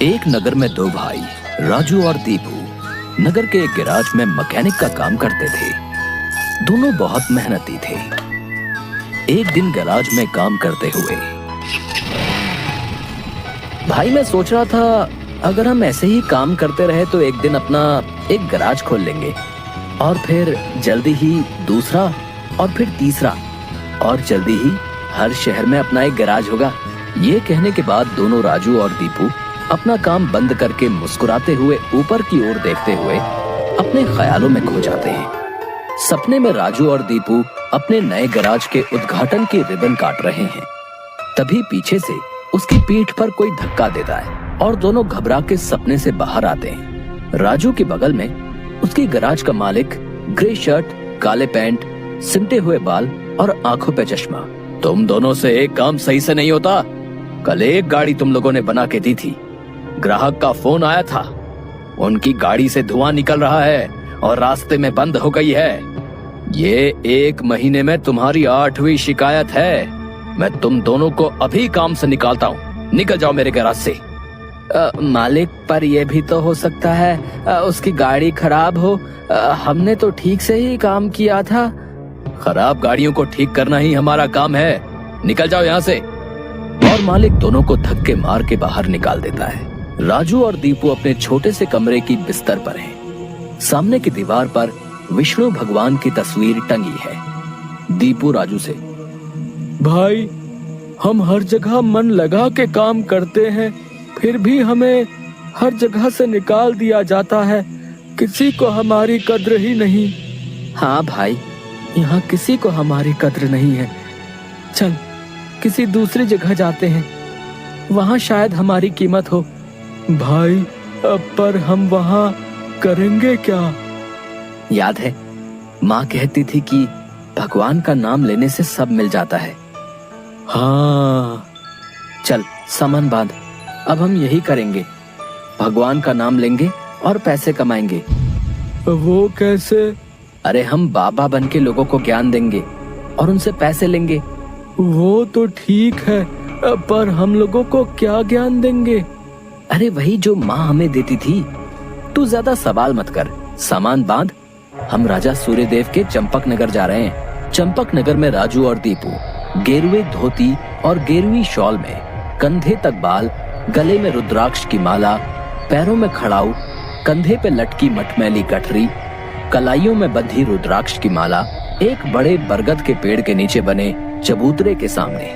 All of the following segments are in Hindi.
एक नगर में दो भाई राजू और दीपू नगर के एक गैराज में मैकेनिक का काम करते थे। दोनों बहुत मेहनती थे। एक दिन गैराज में काम करते हुए भाई मैं सोच रहा था, अगर हम ऐसे ही काम करते रहे तो एक दिन अपना एक गैराज खोल लेंगे और फिर जल्दी ही दूसरा और फिर तीसरा और जल्दी ही हर शहर में अपना एक गैराज होगा। ये कहने के बाद दोनों राजू और दीपू अपना काम बंद करके मुस्कुराते हुए ऊपर की ओर देखते हुए अपने ख्यालों में खो जाते हैं। सपने में राजू और दीपू अपने नए गैराज के उद्घाटन की रिबन काट रहे हैं। तभी पीछे से उसकी पीठ पर कोई धक्का देता है और दोनों घबरा के सपने से बाहर आते हैं। राजू के बगल में उसकी गैराज का मालिक, ग्रे शर्ट, काले पैंट, सिमटे हुए बाल और आंखों पे चश्मा। तुम दोनों से एक काम सही से नहीं होता। कल एक गाड़ी तुम लोगों ने बना के दी थी, ग्राहक का फोन आया था, उनकी गाड़ी से धुआं निकल रहा है और रास्ते में बंद हो गई है। ये 1 महीने में तुम्हारी 8वीं शिकायत है। मैं तुम दोनों को अभी काम से निकालता हूँ। निकल जाओ मेरे गैराज से। मालिक, पर यह भी तो हो सकता है उसकी गाड़ी खराब हो। हमने तो ठीक से ही काम किया था। खराब गाड़ियों को ठीक करना ही हमारा काम है। निकल जाओ यहाँ से। और मालिक दोनों को धक्के मार के बाहर निकाल देता है। राजू और दीपू अपने छोटे से कमरे की बिस्तर पर हैं। सामने की दीवार पर विष्णु भगवान की तस्वीर टंगी है। दीपू राजू से, भाई, हम हर जगह मन लगा के काम करते हैं, फिर भी हमें हर जगह से निकाल दिया जाता है। किसी को हमारी कद्र ही नहीं। हाँ भाई, यहाँ किसी को हमारी कद्र नहीं है। चल किसी दूसरी जगह जाते हैं, वहाँ शायद हमारी कीमत हो। भाई, पर हम वहाँ करेंगे क्या? याद है माँ कहती थी कि भगवान का नाम लेने से सब मिल जाता है। हाँ, चल सामान बांध, अब हम यही करेंगे। भगवान का नाम लेंगे और पैसे कमाएंगे। वो कैसे? अरे हम बाबा बन के लोगों को ज्ञान देंगे और उनसे पैसे लेंगे। वो तो ठीक है, पर हम लोगों को क्या ज्ञान देंगे? अरे वही जो माँ हमें देती थी। तू ज्यादा सवाल मत कर, सामान बांध। हम राजा सूर्यदेव के चंपक नगर जा रहे हैं। चंपक नगर में राजू और दीपू गेरुए धोती और गेरुई शॉल में, कंधे तक बाल, गले में रुद्राक्ष की माला, पैरों में खड़ाऊ, कंधे पे लटकी मटमैली गठरी, कलाइयों में बंधी रुद्राक्ष की माला, एक बड़े बरगद के पेड़ के नीचे बने चबूतरे के सामने।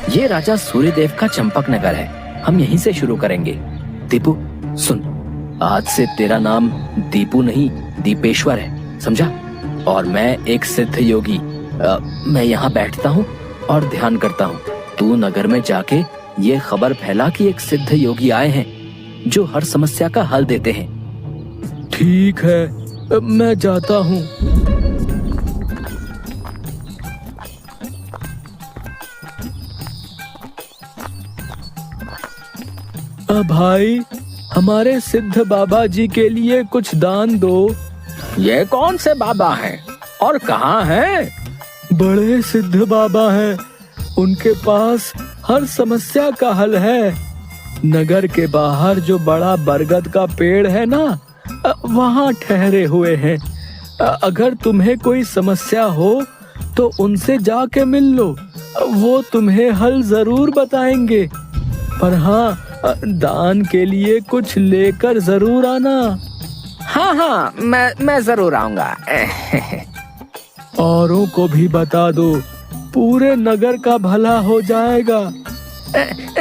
ये राजा सूर्यदेव का चंपक नगर है। हम यहीं से शुरू करेंगे। दीपू सुन, आज से तेरा नाम दीपू नहीं दीपेश्वर है, समझा? और मैं एक सिद्ध योगी। मैं यहाँ बैठता हूँ और ध्यान करता हूँ। तू नगर में जाके ये खबर फैला कि एक सिद्ध योगी आए हैं जो हर समस्या का हल देते हैं। ठीक है, मैं जाता हूँ। भाई, हमारे सिद्ध बाबा जी के लिए कुछ दान दो। ये कौन से बाबा हैं और कहाँ हैं? बड़े सिद्ध बाबा हैं। उनके पास हर समस्या का हल है। नगर के बाहर जो बड़ा बरगद का पेड़ है ना, वहाँ ठहरे हुए हैं। अगर तुम्हें कोई समस्या हो तो उनसे जाके मिल लो, वो तुम्हें हल जरूर बताएंगे। पर हाँ, दान के लिए कुछ लेकर जरूर आना। हाँ, मैं जरूर आऊंगा। औरों को भी बता दो, पूरे नगर का भला हो जाएगा।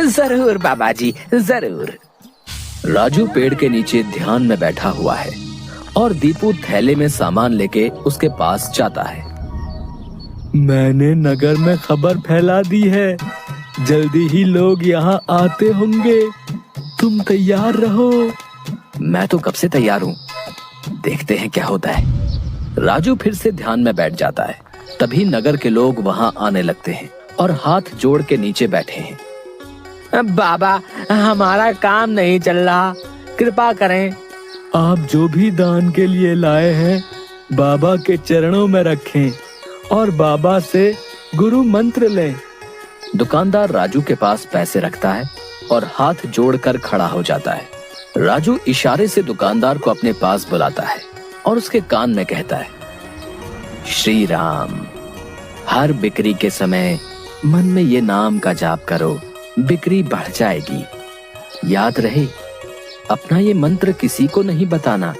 जरूर बाबा जी, जरूर। राजू पेड़ के नीचे ध्यान में बैठा हुआ है और दीपू थैले में सामान लेके उसके पास जाता है। मैंने नगर में खबर फैला दी है, जल्दी ही लोग यहाँ आते होंगे। तुम तैयार रहो। मैं तो कब से तैयार हूँ, देखते हैं क्या होता है। राजू फिर से ध्यान में बैठ जाता है। तभी नगर के लोग वहाँ आने लगते हैं और हाथ जोड़ के नीचे बैठे हैं। बाबा, हमारा काम नहीं चल रहा, कृपा करें। आप जो भी दान के लिए लाए हैं, बाबा के चरणों में रखें और बाबा से गुरु मंत्र लें। दुकानदार राजू के पास पैसे रखता है और हाथ जोड़कर खड़ा हो जाता है। राजू इशारे से दुकानदार को अपने पास बुलाता है और उसके कान में कहता है, श्री राम, हर बिक्री के समय मन में ये नाम का जाप करो, बिक्री बढ़ जाएगी। याद रहे, अपना ये मंत्र किसी को नहीं बताना,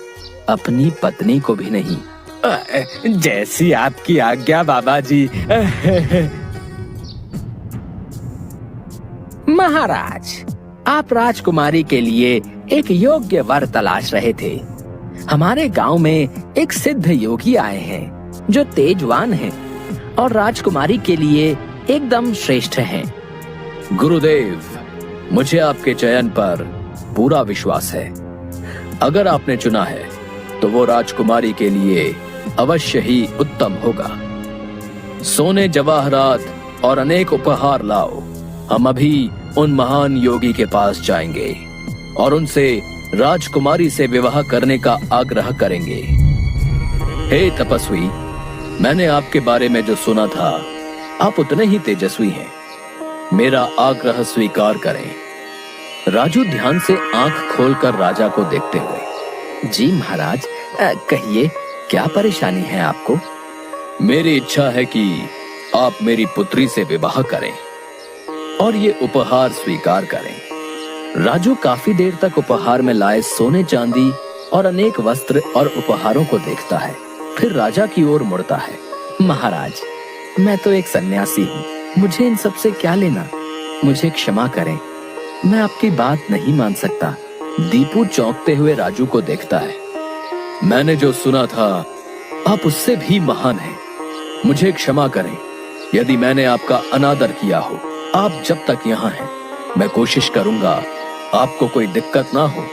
अपनी पत्नी को भी नहीं। जैसी आपकी आज्ञा बाबा जी। महाराज, आप राजकुमारी के लिए एक योग्य वर तलाश रहे थे। हमारे गांव में एक सिद्ध योगी आए हैं जो तेजवान हैं और राजकुमारी के लिए एकदम श्रेष्ठ हैं। गुरुदेव, मुझे आपके चयन पर पूरा विश्वास है। अगर आपने चुना है तो वो राजकुमारी के लिए अवश्य ही उत्तम होगा। सोने, जवाहरात और अनेक उपहार लाओ। हम अभी उन महान योगी के पास जाएंगे और उनसे राजकुमारी से विवाह करने का आग्रह करेंगे। हे तपस्वी, मैंने आपके बारे में जो सुना था, आप उतने ही तेजस्वी हैं। मेरा आग्रह स्वीकार करें। राजू ध्यान से आंख खोलकर राजा को देखते हुए, जी महाराज, कहिए क्या परेशानी है आपको? मेरी इच्छा है कि आप मेरी पुत्री से विवाह करें और ये उपहार स्वीकार करें। राजू काफी देर तक उपहार में लाए सोने, चांदी और अनेक वस्त्र और उपहारों को देखता है, फिर राजा की ओर मुड़ता है। महाराज, मैं तो एक सन्यासी हूँ, मुझे इन सब से क्या लेना? मुझे क्षमा करें, मैं आपकी बात नहीं मान सकता। दीपू चौंकते हुए राजू को देखता है। मैंने जो सुना था, आप उससे भी महान हैं। मुझे क्षमा करें यदि मैंने आपका अनादर किया हो। आप जब तक यहाँ हैं, मैं कोशिश करूंगा आपको कोई दिक्कत ना हो।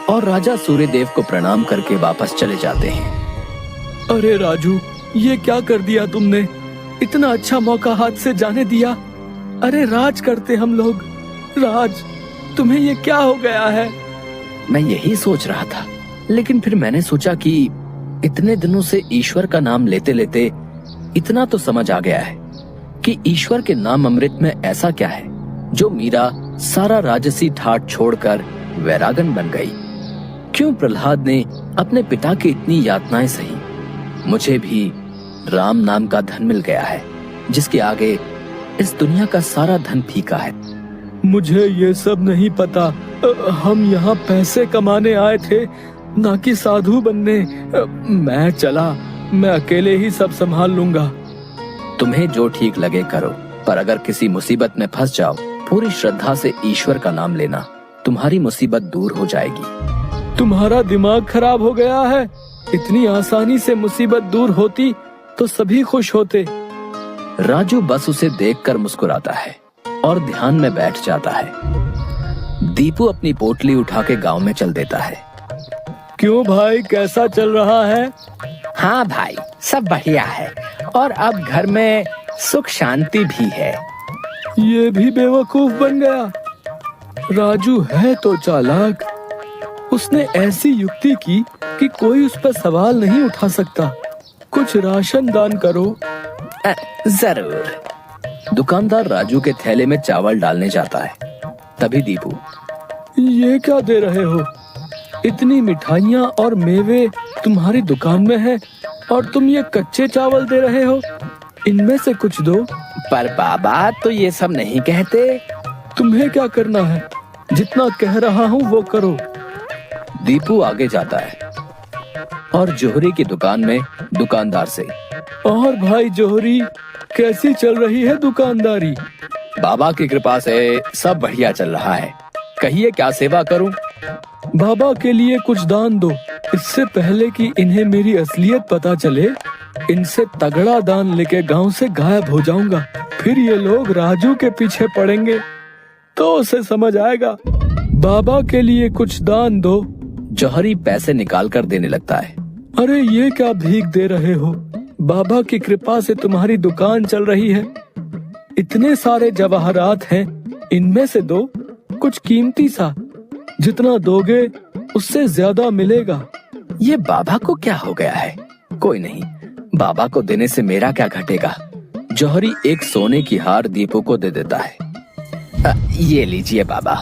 और राजा सूर्यदेव को प्रणाम करके वापस चले जाते हैं। अरे राजू, ये क्या कर दिया तुमने? इतना अच्छा मौका हाथ से जाने दिया। अरे राज करते हम लोग। राज, तुम्हें ये क्या हो गया है? मैं यही सोच रहा था, लेकिन फिर मैंने सोचा कि इतने दिनों से ईश्वर का नाम लेते लेते इतना तो समझ आ गया है कि ईश्वर के नाम अमृत में ऐसा क्या है जो मीरा सारा राजसी ठाट छोड़कर वैरागन बन गई। क्यों प्रहलाद ने अपने पिता की इतनी यातनाएं सही? मुझे भी राम नाम का धन मिल गया है, जिसके आगे इस दुनिया का सारा धन फीका है। मुझे ये सब नहीं पता। हम यहाँ पैसे कमाने आए थे, ना कि साधु बनने। मैं चला, मैं अकेले ही सब संभाल लूंगा। तुम्हें जो ठीक लगे करो, पर अगर किसी मुसीबत में फंस जाओ, पूरी श्रद्धा से ईश्वर का नाम लेना, तुम्हारी मुसीबत दूर हो जाएगी। तुम्हारा दिमाग खराब हो गया है। इतनी आसानी से मुसीबत दूर होती तो सभी खुश होते। राजू बस उसे देखकर मुस्कुराता है और ध्यान में बैठ जाता है। दीपू अपनी पोटली उठा के गांव में चल देता है। क्यों भाई, कैसा चल रहा है? हाँ भाई, सब बढ़िया है और अब घर में सुख शांति भी है। ये भी बेवकूफ बन गया। राजू है तो चालाक। उसने ऐसी युक्ति की कि कोई उस पर सवाल नहीं उठा सकता। कुछ राशन दान करो। जरूर। दुकानदार राजू के थैले में चावल डालने जाता है। तभी दीपू, ये क्या दे रहे हो? इतनी मिठाइयाँ और मेवे तुम्हारी दुकान में है और तुम ये कच्चे चावल दे रहे हो? इनमें से कुछ दो। पर बाबा तो ये सब नहीं कहते। तुम्हें क्या करना है? जितना कह रहा हूँ वो करो। दीपू आगे जाता है और जोहरी की दुकान में दुकानदार से, और भाई जोहरी, कैसी चल रही है दुकानदारी? बाबा की कृपा से सब बढ़िया चल रहा है। कहिए क्या सेवा करूं? बाबा के लिए कुछ दान दो। इससे पहले कि इन्हें मेरी असलियत पता चले, इनसे तगड़ा दान लेके गांव से गायब हो जाऊंगा। फिर ये लोग राजू के पीछे पड़ेंगे तो उसे समझ आएगा। बाबा के लिए कुछ दान दो। जौहरी पैसे निकाल कर देने लगता है। अरे ये क्या भीख दे रहे हो? बाबा की कृपा से तुम्हारी दुकान चल रही है। इतने सारे जवाहरात हैं, इनमें से दो कुछ कीमती सा। जितना दोगे उससे ज्यादा मिलेगा। ये बाबा को क्या हो गया है? कोई नहीं, बाबा को देने से मेरा क्या घटेगा। जौहरी एक सोने की हार दीपू को दे देता है। ये लीजिए बाबा।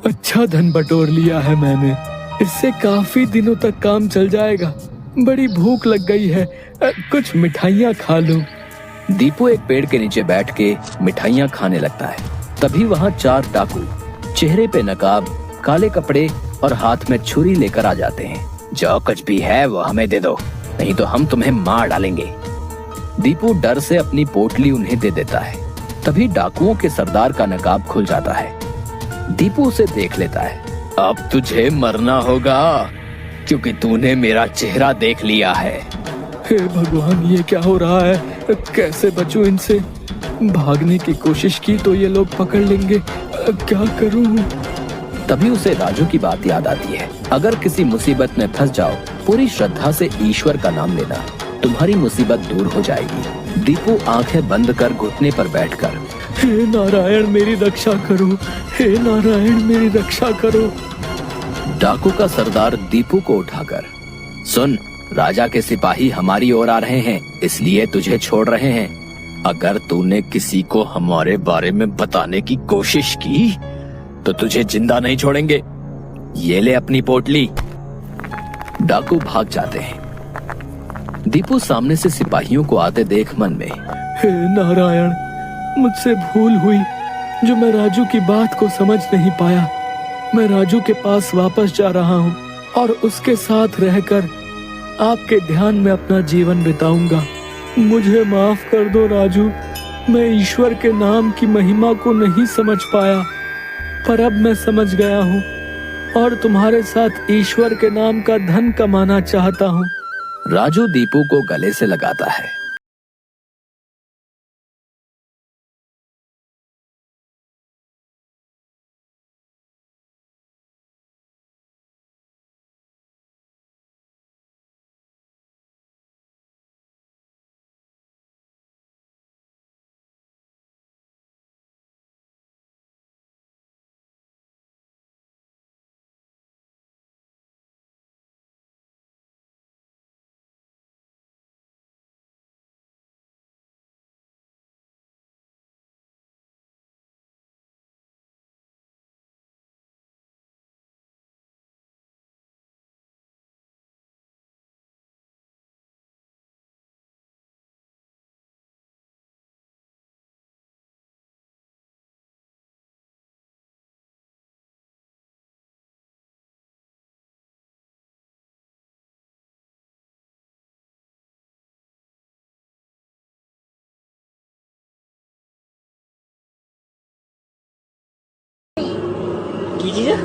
अच्छा धन बटोर लिया है मैंने, इससे काफी दिनों तक काम चल जाएगा। बड़ी भूख लग गई है, कुछ मिठाइयाँ खा लूं। दीपू एक पेड़ के नीचे बैठ के मिठाइयाँ खाने लगता है। तभी वहाँ 4 डाकू चेहरे पे नकाब, काले कपड़े और हाथ में छुरी लेकर आ जाते हैं। जो कुछ भी है वो हमें दे दो, नहीं तो हम तुम्हें मार डालेंगे। दीपू डर से अपनी पोटली उन्हें दे देता है। तभी डाकुओं के सरदार का नकाब खुल जाता है। दीपू उसे देख लेता है। अब तुझे मरना होगा, क्योंकि तूने मेरा चेहरा देख लिया है। हे भगवान, ये क्या हो रहा है? कैसे बचूं इनसे? भागने की कोशिश की तो ये लोग पकड़ लेंगे, क्या करूं? तभी उसे राजू की बात याद आती है। अगर किसी मुसीबत में फंस जाओ, पूरी श्रद्धा से ईश्वर का नाम लेना, तुम्हारी मुसीबत दूर हो जाएगी। दीपू आंखें बंद कर घुटने पर बैठकर, हे नारायण मेरी रक्षा करो, हे नारायण मेरी रक्षा करो। डाकू का सरदार दीपू को उठाकर, सुन, राजा के सिपाही हमारी ओर आ रहे हैं, इसलिए तुझे छोड़ रहे हैं। अगर तूने किसी को हमारे बारे में बताने की कोशिश की तो तुझे जिंदा नहीं छोड़ेंगे। ये ले अपनी पोटली। डाकू भाग जाते हैं। दीपू सामने से सिपाहियों को आते देख मन में, हे नारायण, मुझसे भूल हुई जो मैं राजू की बात को समझ नहीं पाया। मैं राजू के पास वापस जा रहा हूँ और उसके साथ रहकर आपके ध्यान में अपना जीवन बिताऊंगा। मुझे माफ कर दो राजू, मैं ईश्वर के नाम की महिमा को नहीं समझ पाया, पर अब मैं समझ गया हूँ और तुम्हारे साथ ईश्वर के नाम का धन कमाना चाहता हूँ। राजू दीपू को गले से लगाता है। की चीज है?